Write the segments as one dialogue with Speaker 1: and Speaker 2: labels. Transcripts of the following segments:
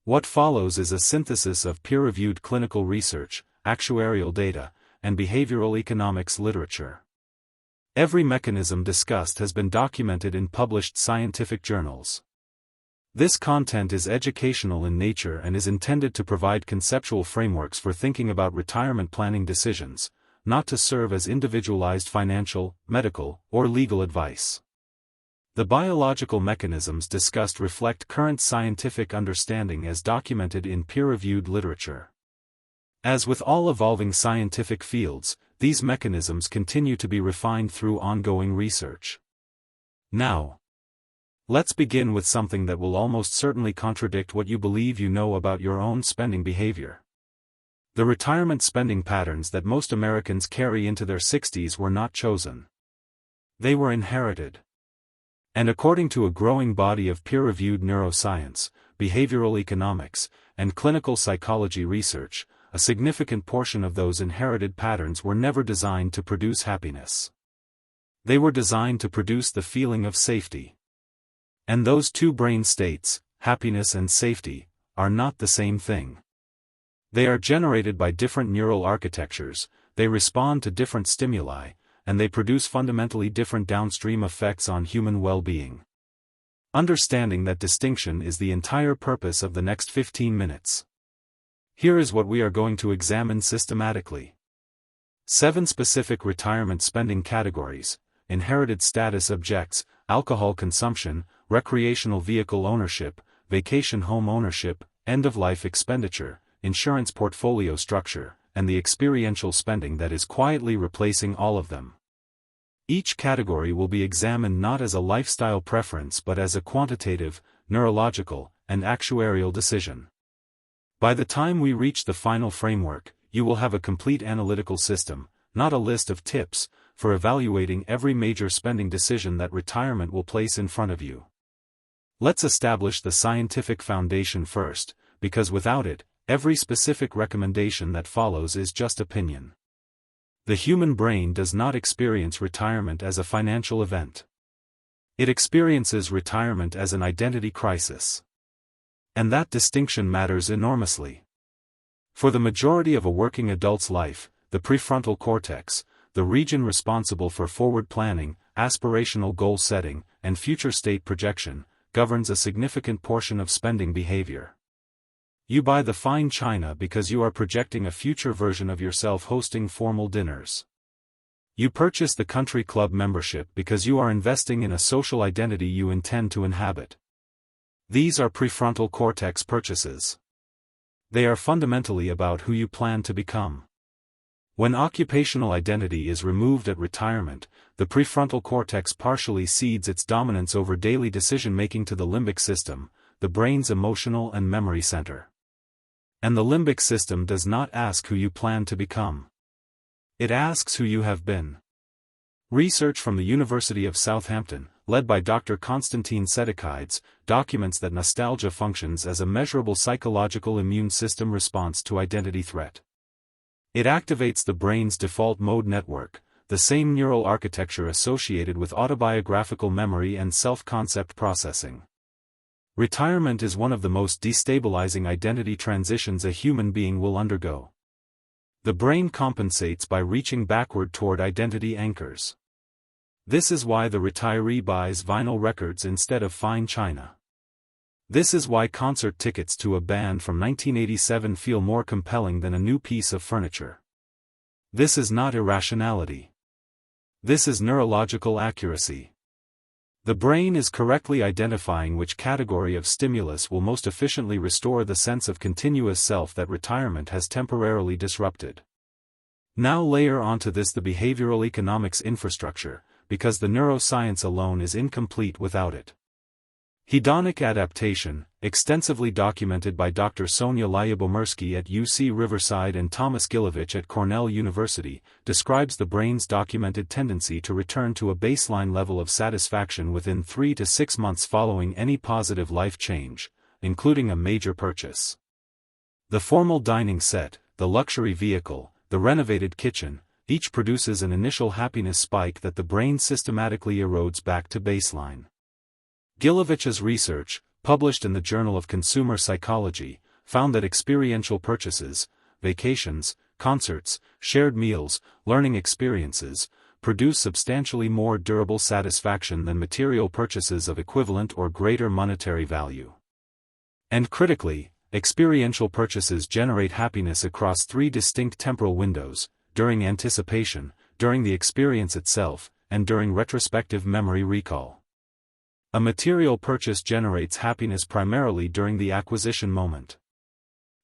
Speaker 1: What follows is a synthesis of peer-reviewed clinical research, actuarial data, and behavioral economics literature. Every mechanism discussed has been documented in published scientific journals. This content is educational in nature and is intended to provide conceptual frameworks for thinking about retirement planning decisions, not to serve as individualized financial, medical, or legal advice. The biological mechanisms discussed reflect current scientific understanding as documented in peer-reviewed literature. As with all evolving scientific fields, these mechanisms continue to be refined through ongoing research. Now, let's begin with something that will almost certainly contradict what you believe you know about your own spending behavior. The retirement spending patterns that most Americans carry into their 60s were not chosen. They were inherited. And according to a growing body of peer-reviewed neuroscience, behavioral economics, and clinical psychology research, a significant portion of those inherited patterns were never designed to produce happiness. They were designed to produce the feeling of safety. And those two brain states, happiness and safety, are not the same thing. They are generated by different neural architectures, they respond to different stimuli, and they produce fundamentally different downstream effects on human well-being. Understanding that distinction is the entire purpose of the next 15 minutes. Here is what we are going to examine systematically. 7 specific retirement spending categories: inherited status objects, alcohol consumption, recreational vehicle ownership, vacation home ownership, end-of-life expenditure, insurance portfolio structure, and the experiential spending that is quietly replacing all of them. Each category will be examined not as a lifestyle preference but as a quantitative, neurological, and actuarial decision. By the time we reach the final framework, you will have a complete analytical system, not a list of tips, for evaluating every major spending decision that retirement will place in front of you. Let's establish the scientific foundation first, because without it, every specific recommendation that follows is just opinion. The human brain does not experience retirement as a financial event. It experiences retirement as an identity crisis. And that distinction matters enormously. For the majority of a working adult's life, the prefrontal cortex, the region responsible for forward planning, aspirational goal setting, and future state projection, governs a significant portion of spending behavior. You buy the fine china because you are projecting a future version of yourself hosting formal dinners. You purchase the country club membership because you are investing in a social identity you intend to inhabit. These are prefrontal cortex purchases. They are fundamentally about who you plan to become. When occupational identity is removed at retirement, the prefrontal cortex partially cedes its dominance over daily decision-making to the limbic system, the brain's emotional and memory center. And the limbic system does not ask who you plan to become. It asks who you have been. Research from the University of Southampton, led by Dr. Konstantin Sedekaides, documents that nostalgia functions as a measurable psychological immune system response to identity threat. It activates the brain's default mode network, the same neural architecture associated with autobiographical memory and self-concept processing. Retirement is one of the most destabilizing identity transitions a human being will undergo. The brain compensates by reaching backward toward identity anchors. This is why the retiree buys vinyl records instead of fine china. This is why concert tickets to a band from 1987 feel more compelling than a new piece of furniture. This is not irrationality. This is neurological accuracy. The brain is correctly identifying which category of stimulus will most efficiently restore the sense of continuous self that retirement has temporarily disrupted. Now layer onto this the behavioral economics infrastructure, because the neuroscience alone is incomplete without it. Hedonic adaptation, extensively documented by Dr. Sonia Lyabomirsky at UC Riverside and Thomas Gilovich at Cornell University, describes the brain's documented tendency to return to a baseline level of satisfaction within 3 to 6 months following any positive life change, including a major purchase. The formal dining set, the luxury vehicle, the renovated kitchen, each produces an initial happiness spike that the brain systematically erodes back to baseline. Gilovich's research, published in the Journal of Consumer Psychology, found that experiential purchases, vacations, concerts, shared meals, learning experiences, produce substantially more durable satisfaction than material purchases of equivalent or greater monetary value. And critically, experiential purchases generate happiness across 3 distinct temporal windows: during anticipation, during the experience itself, and during retrospective memory recall. A material purchase generates happiness primarily during the acquisition moment.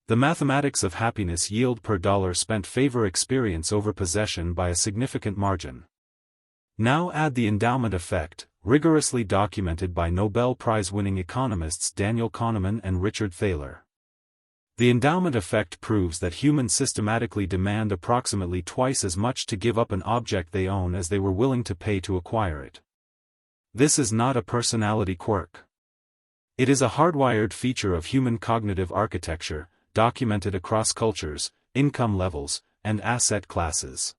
Speaker 1: The mathematics of happiness yield per dollar spent favor experience over possession by a significant margin. Now add the endowment effect, rigorously documented by Nobel Prize-winning economists Daniel Kahneman and Richard Thaler. The endowment effect proves that humans systematically demand approximately twice as much to give up an object they own as they were willing to pay to acquire it. This is not a personality quirk. It is a hardwired feature of human cognitive architecture, documented across cultures, income levels, and asset classes.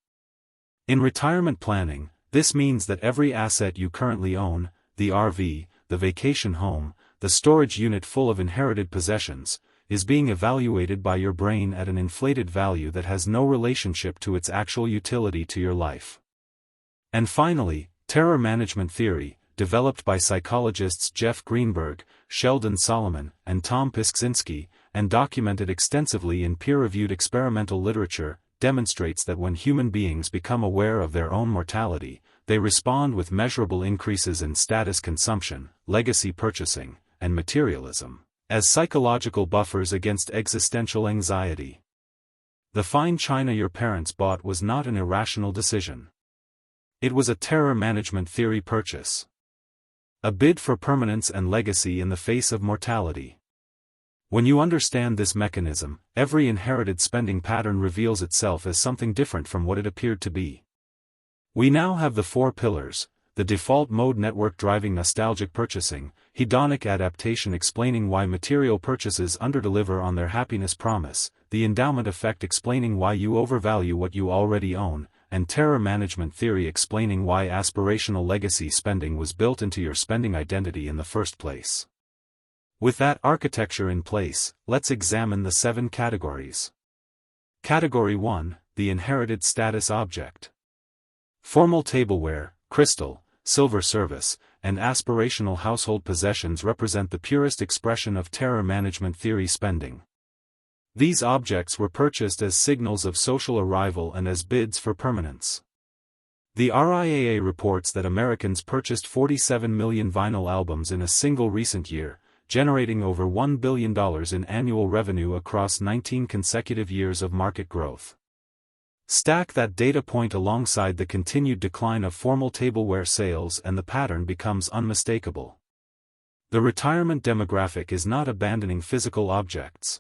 Speaker 1: In retirement planning, this means that every asset you currently own, the RV, the vacation home, the storage unit full of inherited possessions, is being evaluated by your brain at an inflated value that has no relationship to its actual utility to your life. And finally, terror management theory, developed by psychologists Jeff Greenberg, Sheldon Solomon, and Tom Piskzinski, and documented extensively in peer-reviewed experimental literature, demonstrates that when human beings become aware of their own mortality, they respond with measurable increases in status consumption, legacy purchasing, and materialism, as psychological buffers against existential anxiety. The fine china your parents bought was not an irrational decision. It was a terror management theory purchase. A bid for permanence and legacy in the face of mortality. When you understand this mechanism, every inherited spending pattern reveals itself as something different from what it appeared to be. We now have the 4 pillars: the default mode network driving nostalgic purchasing, hedonic adaptation explaining why material purchases underdeliver on their happiness promise, the endowment effect explaining why you overvalue what you already own, and terror management theory explaining why aspirational legacy spending was built into your spending identity in the first place. With that architecture in place, let's examine the 7 categories. Category 1, the inherited status object. Formal tableware, crystal, silver service, and aspirational household possessions represent the purest expression of terror management theory spending. These objects were purchased as signals of social arrival and as bids for permanence. The RIAA reports that Americans purchased 47 million vinyl albums in a single recent year, generating over $1 billion in annual revenue across 19 consecutive years of market growth. Stack that data point alongside the continued decline of formal tableware sales and the pattern becomes unmistakable. The retirement demographic is not abandoning physical objects.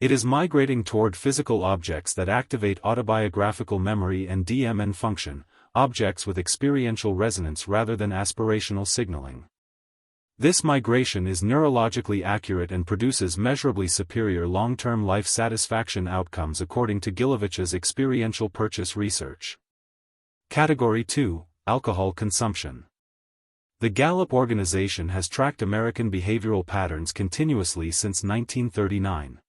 Speaker 1: It is migrating toward physical objects that activate autobiographical memory and DMN function, objects with experiential resonance rather than aspirational signaling. This migration is neurologically accurate and produces measurably superior long-term life satisfaction outcomes according to Glymphatic's experiential purchase research. Category 2, alcohol consumption. The Gallup organization has tracked American behavioral patterns continuously since 1939.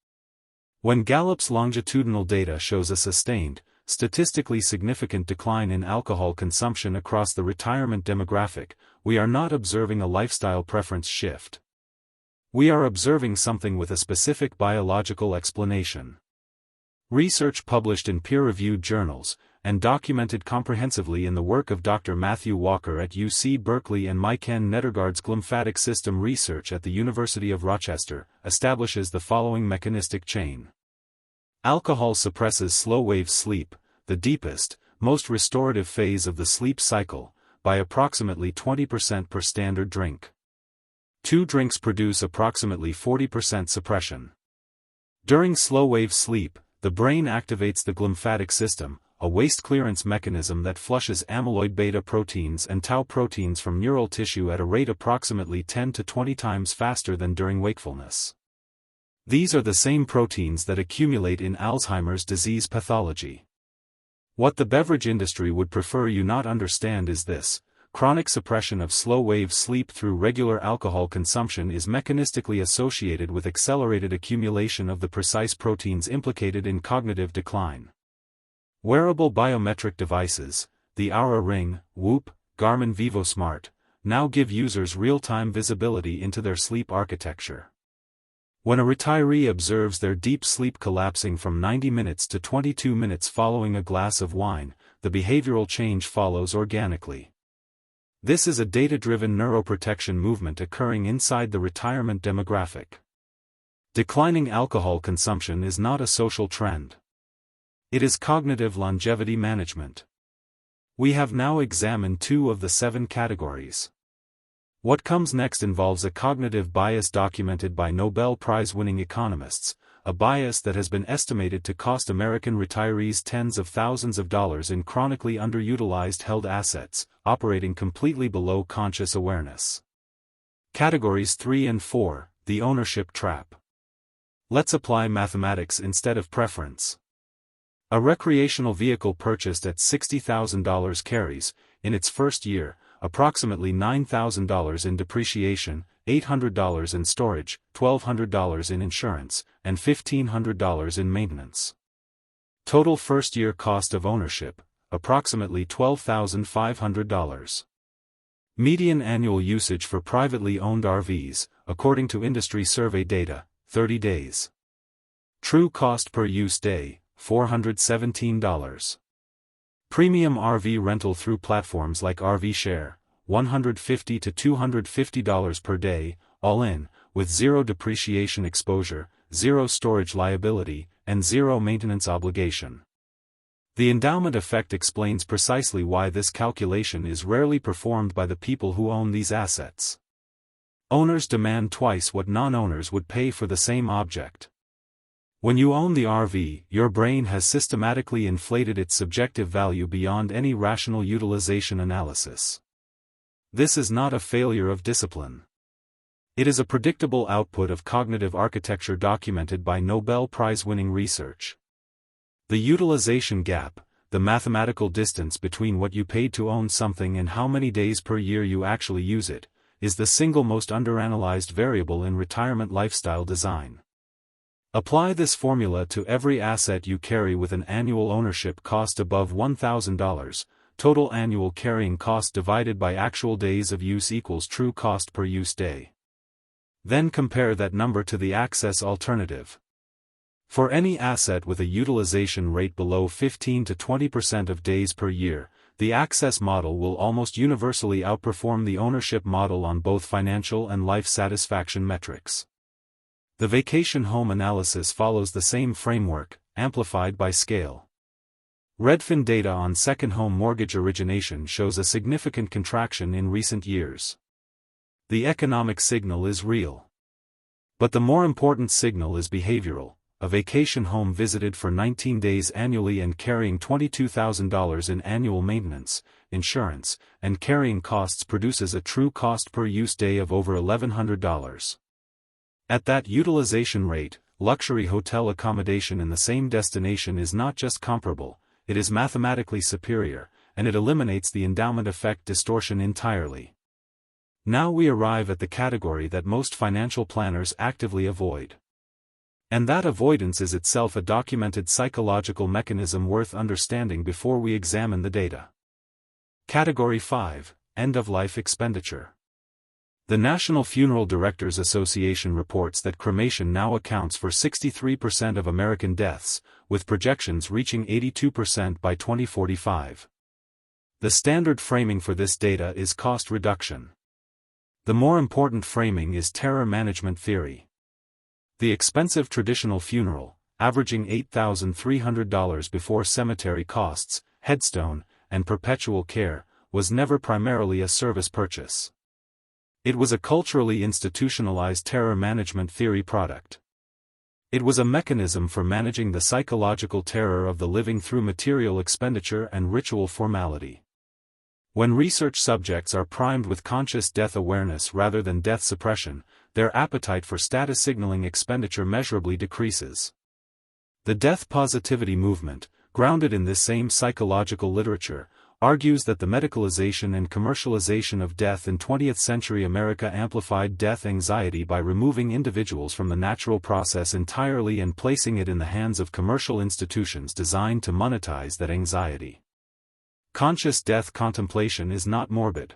Speaker 1: When Gallup's longitudinal data shows a sustained, statistically significant decline in alcohol consumption across the retirement demographic, we are not observing a lifestyle preference shift. We are observing something with a specific biological explanation. Research published in peer-reviewed journals, and documented comprehensively in the work of Dr. Matthew Walker at UC Berkeley and Maiken Nedergaard's Glymphatic System Research at the University of Rochester, establishes the following mechanistic chain. Alcohol suppresses slow-wave sleep, the deepest, most restorative phase of the sleep cycle, by approximately 20% per standard drink. 2 drinks produce approximately 40% suppression. During slow-wave sleep, the brain activates the glymphatic system, a waste clearance mechanism that flushes amyloid beta proteins and tau proteins from neural tissue at a rate approximately 10 to 20 times faster than during wakefulness. These are the same proteins that accumulate in Alzheimer's disease pathology. What the beverage industry would prefer you not understand is this: chronic suppression of slow-wave sleep through regular alcohol consumption is mechanistically associated with accelerated accumulation of the precise proteins implicated in cognitive decline. Wearable biometric devices, the Oura Ring, Whoop, Garmin VivoSmart, now give users real-time visibility into their sleep architecture. When a retiree observes their deep sleep collapsing from 90 minutes to 22 minutes following a glass of wine, the behavioral change follows organically. This is a data-driven neuroprotection movement occurring inside the retirement demographic. Declining alcohol consumption is not a social trend. It is cognitive longevity management. We have now examined 2 of the 7 categories. What comes next involves a cognitive bias documented by Nobel Prize-winning economists, a bias that has been estimated to cost American retirees tens of thousands of dollars in chronically underutilized held assets, operating completely below conscious awareness. Categories 3 and 4, the ownership trap. Let's apply mathematics instead of preference. A recreational vehicle purchased at $60,000 carries, in its first year, approximately $9,000 in depreciation, $800 in storage, $1,200 in insurance, and $1,500 in maintenance. Total first-year cost of ownership, approximately $12,500. Median annual usage for privately owned RVs, according to industry survey data, 30 days. True cost per use day, $417. Premium RV rental through platforms like RV Share, $150 to $250 per day, all in, with zero depreciation exposure, zero storage liability, and zero maintenance obligation. The endowment effect explains precisely why this calculation is rarely performed by the people who own these assets. Owners demand twice what non-owners would pay for the same object. When you own the RV, your brain has systematically inflated its subjective value beyond any rational utilization analysis. This is not a failure of discipline. It is a predictable output of cognitive architecture documented by Nobel Prize-winning research. The utilization gap, the mathematical distance between what you paid to own something and how many days per year you actually use it, is the single most underanalyzed variable in retirement lifestyle design. Apply this formula to every asset you carry with an annual ownership cost above $1,000, total annual carrying cost divided by actual days of use equals true cost per use day. Then compare that number to the access alternative. For any asset with a utilization rate below 15 to 20% of days per year, the access model will almost universally outperform the ownership model on both financial and life satisfaction metrics. The vacation home analysis follows the same framework, amplified by scale. Redfin data on second home mortgage origination shows a significant contraction in recent years. The economic signal is real. But the more important signal is behavioral. A vacation home visited for 19 days annually and carrying $22,000 in annual maintenance, insurance, and carrying costs produces a true cost per use day of over $1,100. At that utilization rate, luxury hotel accommodation in the same destination is not just comparable, it is mathematically superior, and it eliminates the endowment effect distortion entirely. Now we arrive at the category that most financial planners actively avoid. And that avoidance is itself a documented psychological mechanism worth understanding before we examine the data. Category 5, End-of-Life Expenditure. The National Funeral Directors Association reports that cremation now accounts for 63% of American deaths, with projections reaching 82% by 2045. The standard framing for this data is cost reduction. The more important framing is terror management theory. The expensive traditional funeral, averaging $8,300 before cemetery costs, headstone, and perpetual care, was never primarily a service purchase. It was a culturally institutionalized terror management theory product. It was a mechanism for managing the psychological terror of the living through material expenditure and ritual formality. When research subjects are primed with conscious death awareness rather than death suppression, their appetite for status signaling expenditure measurably decreases. The death positivity movement, grounded in this same psychological literature, argues that the medicalization and commercialization of death in 20th century America amplified death anxiety by removing individuals from the natural process entirely and placing it in the hands of commercial institutions designed to monetize that anxiety. Conscious death contemplation is not morbid.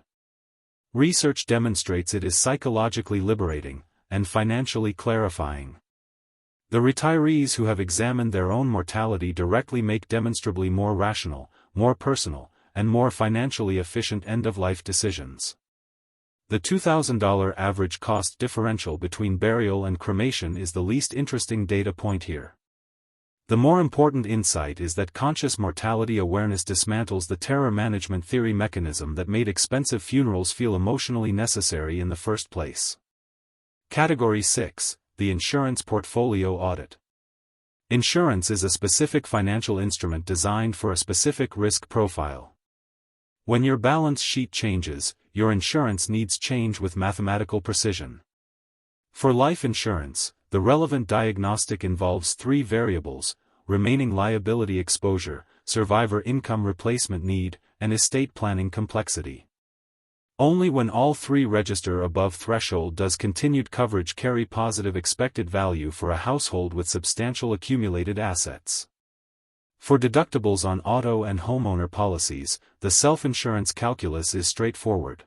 Speaker 1: Research demonstrates it is psychologically liberating and financially clarifying. The retirees who have examined their own mortality directly make demonstrably more rational, more personal, and more financially efficient end-of-life decisions. The $2,000 average cost differential between burial and cremation is the least interesting data point here. The more important insight is that conscious mortality awareness dismantles the terror management theory mechanism that made expensive funerals feel emotionally necessary in the first place. Category 6, the insurance portfolio audit. Insurance is a specific financial instrument designed for a specific risk profile. When your balance sheet changes, your insurance needs change with mathematical precision. For life insurance, the relevant diagnostic involves three variables: remaining liability exposure, survivor income replacement need, and estate planning complexity. Only when all three register above threshold does continued coverage carry positive expected value for a household with substantial accumulated assets. For deductibles on auto and homeowner policies, the self-insurance calculus is straightforward.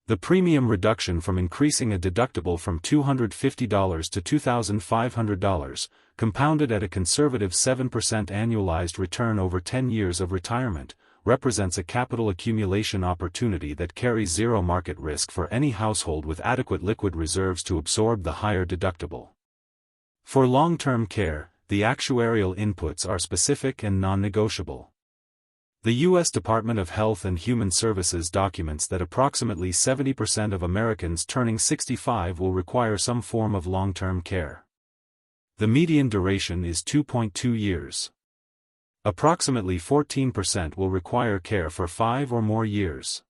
Speaker 1: The premium reduction from increasing a deductible from $250 to $2,500, compounded at a conservative 7% annualized return over 10 years of retirement, represents a capital accumulation opportunity that carries zero market risk for any household with adequate liquid reserves to absorb the higher deductible. For long-term care, the actuarial inputs are specific and non-negotiable. The U.S. Department of Health and Human Services documents that approximately 70% of Americans turning 65 will require some form of long-term care. The median duration is 2.2 years. Approximately 14% will require care for 5 or more years.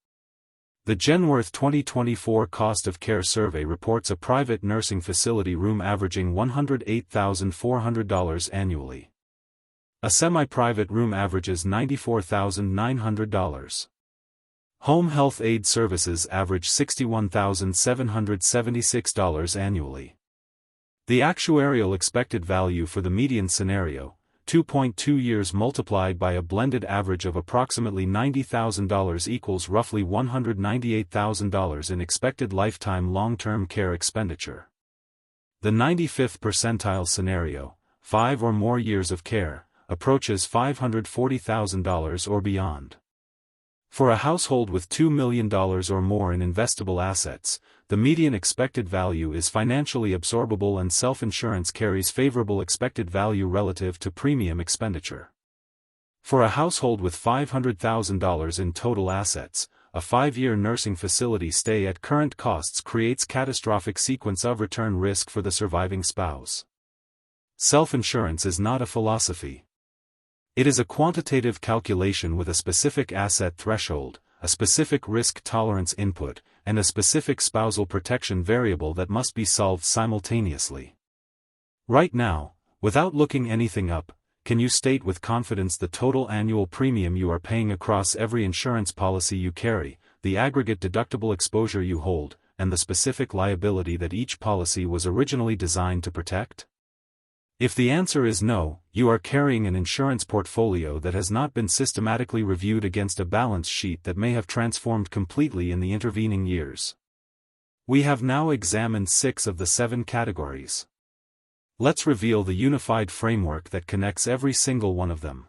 Speaker 1: The Genworth 2024 Cost of Care Survey reports a private nursing facility room averaging $108,400 annually. A semi-private room averages $94,900. Home health aid services average $61,776 annually. The actuarial expected value for the median scenario, 2.2 years multiplied by a blended average of approximately $90,000 equals roughly $198,000 in expected lifetime long-term care expenditure. The 95th percentile scenario, 5 or more years of care, approaches $540,000 or beyond. For a household with $2 million or more in investable assets, the median expected value is financially absorbable and self-insurance carries favorable expected value relative to premium expenditure. For a household with $500,000 in total assets, a 5-year nursing facility stay at current costs creates catastrophic sequence of return risk for the surviving spouse. Self-insurance is not a philosophy. It is a quantitative calculation with a specific asset threshold, a specific risk tolerance input, and a specific spousal protection variable that must be solved simultaneously. Right now, without looking anything up, can you state with confidence the total annual premium you are paying across every insurance policy you carry, the aggregate deductible exposure you hold, and the specific liability that each policy was originally designed to protect? If the answer is no, you are carrying an insurance portfolio that has not been systematically reviewed against a balance sheet that may have transformed completely in the intervening years. We have now examined 6 of the 7 categories. Let's reveal the unified framework that connects every single one of them.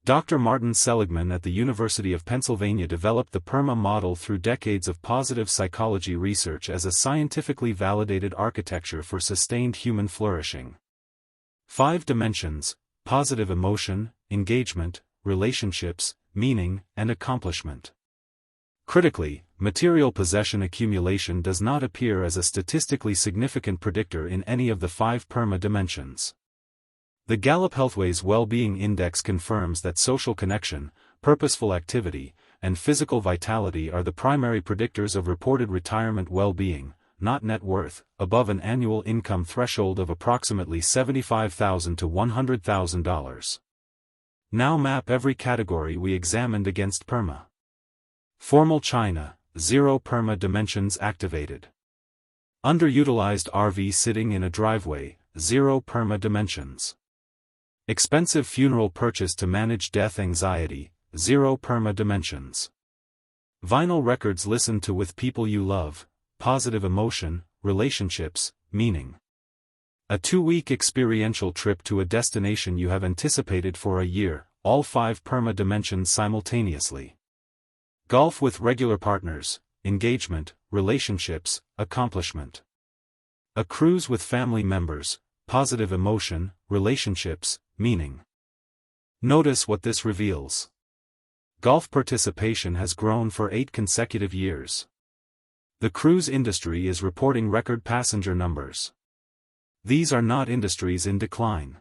Speaker 1: Dr. Martin Seligman at the University of Pennsylvania developed the PERMA model through decades of positive psychology research as a scientifically validated architecture for sustained human flourishing. 5 dimensions: positive emotion, engagement, relationships, meaning, and accomplishment. Critically, material possession accumulation does not appear as a statistically significant predictor in any of the 5 PERMA dimensions. The Gallup Healthways Well-Being Index confirms that social connection, purposeful activity, and physical vitality are the primary predictors of reported retirement well-being, not net worth, above an annual income threshold of approximately $75,000 to $100,000. Now map every category we examined against PERMA. Formal China, 0 PERMA dimensions activated. Underutilized RV sitting in a driveway, 0 PERMA dimensions. Expensive funeral purchase to manage death anxiety, 0 PERMA dimensions. Vinyl records listened to with people you love, positive emotion, relationships, meaning. A 2-week experiential trip to a destination you have anticipated for a year, all 5 PERMA dimensions simultaneously. Golf with regular partners, engagement, relationships, accomplishment. A cruise with family members, positive emotion, relationships, meaning. Notice what this reveals. Golf participation has grown for 8 consecutive years. The cruise industry is reporting record passenger numbers. These are not industries in decline.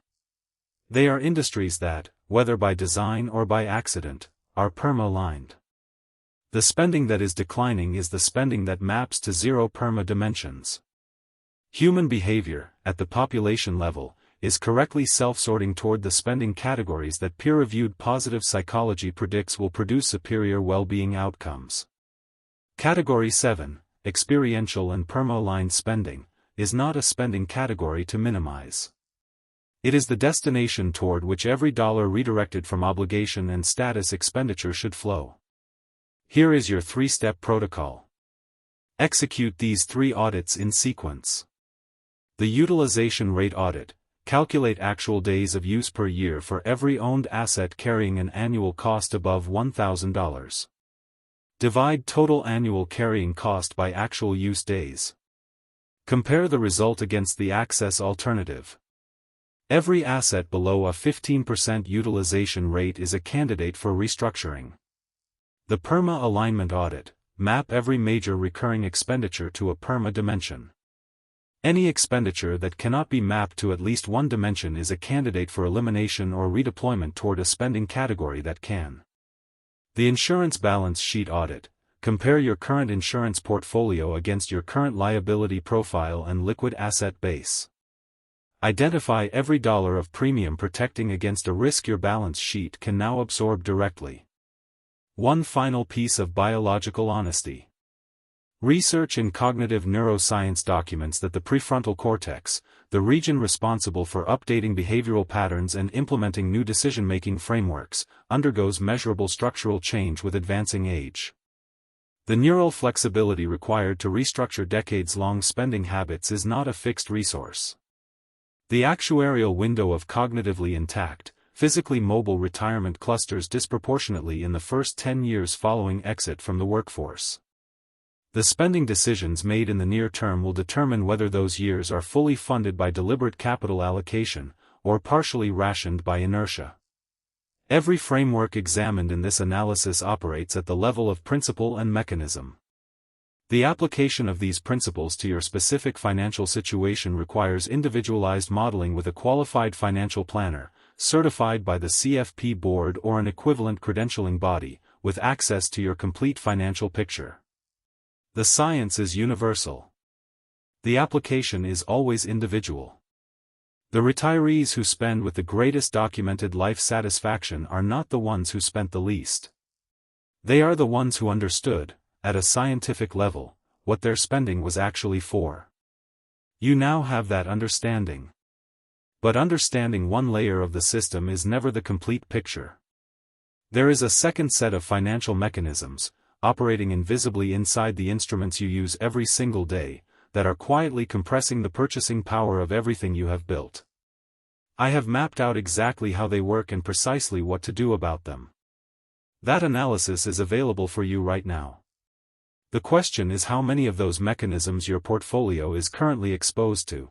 Speaker 1: They are industries that, whether by design or by accident, are PERMA-aligned. The spending that is declining is the spending that maps to 0 PERMA dimensions. Human behavior, at the population level, is correctly self-sorting toward the spending categories that peer-reviewed positive psychology predicts will produce superior well-being outcomes. Category 7, Experiential and PERMA-aligned spending, is not a spending category to minimize. It is the destination toward which every dollar redirected from obligation and status expenditure should flow. Here is your 3-step protocol. Execute these 3 audits in sequence. The utilization rate audit. Calculate actual days of use per year for every owned asset carrying an annual cost above $1,000. Divide total annual carrying cost by actual use days. Compare the result against the access alternative. Every asset below a 15% utilization rate is a candidate for restructuring. The PERMA alignment audit. Map every major recurring expenditure to a PERMA dimension. Any expenditure that cannot be mapped to at least one dimension is a candidate for elimination or redeployment toward a spending category that can. The insurance balance sheet audit. Compare your current insurance portfolio against your current liability profile and liquid asset base. Identify every dollar of premium protecting against a risk your balance sheet can now absorb directly. One final piece of biological honesty. Research in cognitive neuroscience documents that the prefrontal cortex, the region responsible for updating behavioral patterns and implementing new decision-making frameworks, undergoes measurable structural change with advancing age. The neural flexibility required to restructure decades-long spending habits is not a fixed resource. The actuarial window of cognitively intact, physically mobile retirement clusters disproportionately in the first 10 years following exit from the workforce. The spending decisions made in the near term will determine whether those years are fully funded by deliberate capital allocation, or partially rationed by inertia. Every framework examined in this analysis operates at the level of principle and mechanism. The application of these principles to your specific financial situation requires individualized modeling with a qualified financial planner, certified by the CFP board or an equivalent credentialing body, with access to your complete financial picture. The science is universal. The application is always individual. The retirees who spend with the greatest documented life satisfaction are not the ones who spent the least. They are the ones who understood, at a scientific level, what their spending was actually for. You now have that understanding. But understanding one layer of the system is never the complete picture. There is a second set of financial mechanisms, operating invisibly inside the instruments you use every single day, that are quietly compressing the purchasing power of everything you have built. I have mapped out exactly how they work and precisely what to do about them. That analysis is available for you right now. The question is how many of those mechanisms your portfolio is currently exposed to.